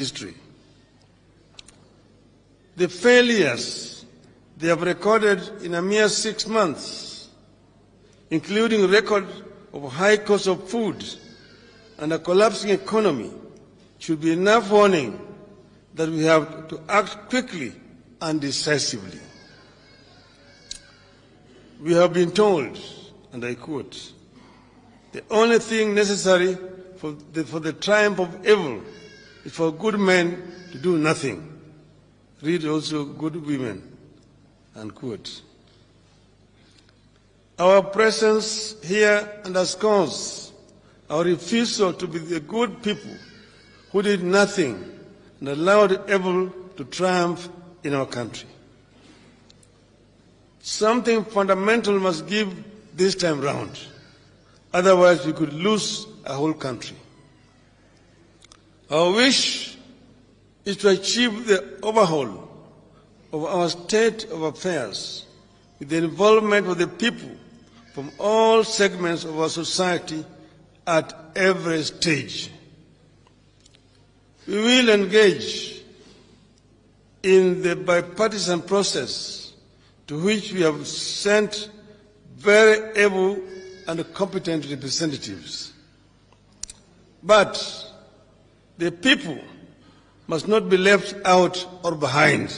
history. The failures they have recorded in a mere 6 months, including a record of high cost of food and a collapsing economy, should be enough warning that we have to act quickly and decisively. We have been told, and I quote, "The only thing necessary for the triumph of evil is for good men to do nothing. Read also good women," unquote. Our presence here underscores our refusal to be the good people who did nothing and allowed evil to triumph in our country. Something fundamental must give this time round. Otherwise, we could lose a whole country. Our wish is to achieve the overhaul of our state of affairs with the involvement of the people from all segments of our society at every stage. We will engage in the bipartisan process to which we have sent very able and competent representatives. But the people must not be left out or behind.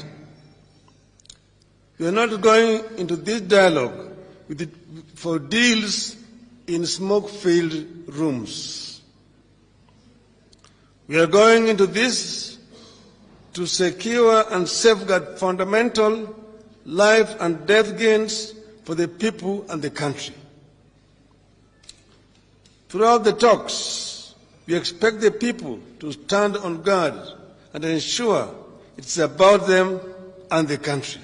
We are not going into this dialogue for deals in smoke-filled rooms. We are going into this to secure and safeguard fundamental life and death gains for the people and the country. Throughout the talks, we expect the people to stand on guard and ensure it's about them and the country.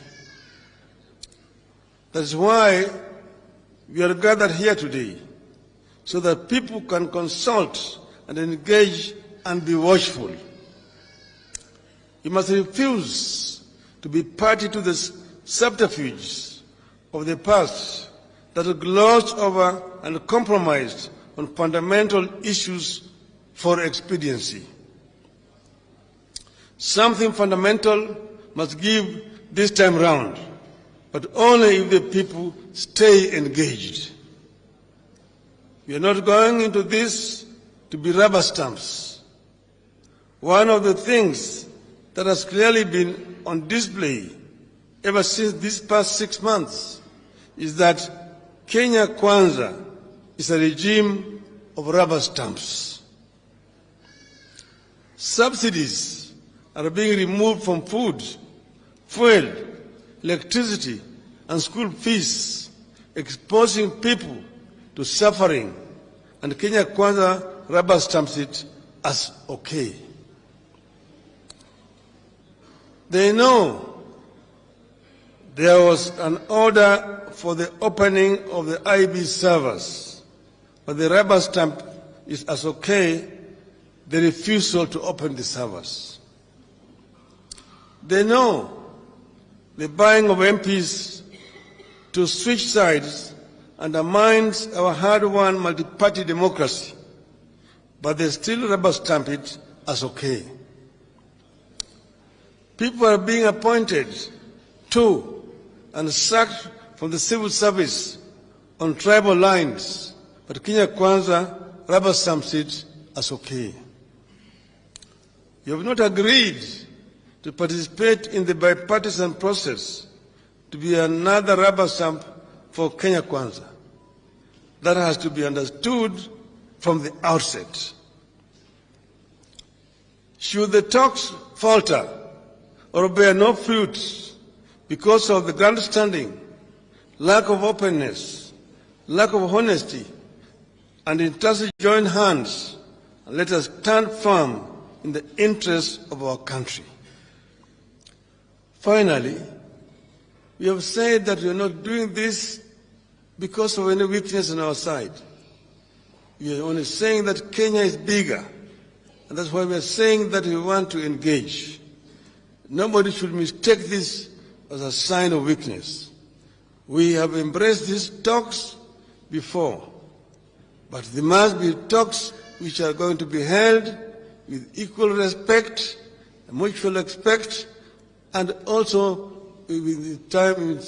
That's why we are gathered here today, so that people can consult and engage and be watchful. We must refuse to be party to the subterfuges of the past that are glossed over and compromised on fundamental issues for expediency. Something fundamental must give this time round, but only if the people stay engaged. We are not going into this to be rubber stamps. One of the things that has clearly been on display ever since these past 6 months is that Kenya Kwanza is a regime of rubber stamps. Subsidies are being removed from food, fuel, electricity, and school fees, exposing people to suffering, and Kenya Kwanza rubber stamps it as okay. They know there was an order for the opening of the IB servers, but the rubber stamp is as okay the refusal to open the servers. They know the buying of MPs to switch sides undermines our hard-won multi-party democracy, but they still rubber stamp it as okay. People are being appointed to and sacked from the civil service on tribal lines, but Kenya Kwanza rubber stamps it as okay. You have not agreed to participate in the bipartisan process to be another rubber stamp for Kenya Kwanza. That has to be understood from the outset. Should the talks falter or bear no fruit because of the grandstanding, lack of openness, lack of honesty, and entrusted join hands, let us stand firm in the interests of our country. Finally, we have said that we are not doing this because of any weakness on our side. We are only saying that Kenya is bigger, and that's why we are saying that we want to engage. Nobody should mistake this as a sign of weakness. We have embraced these talks before, but there must be talks which are going to be held with equal respect mutual respect, and also with the time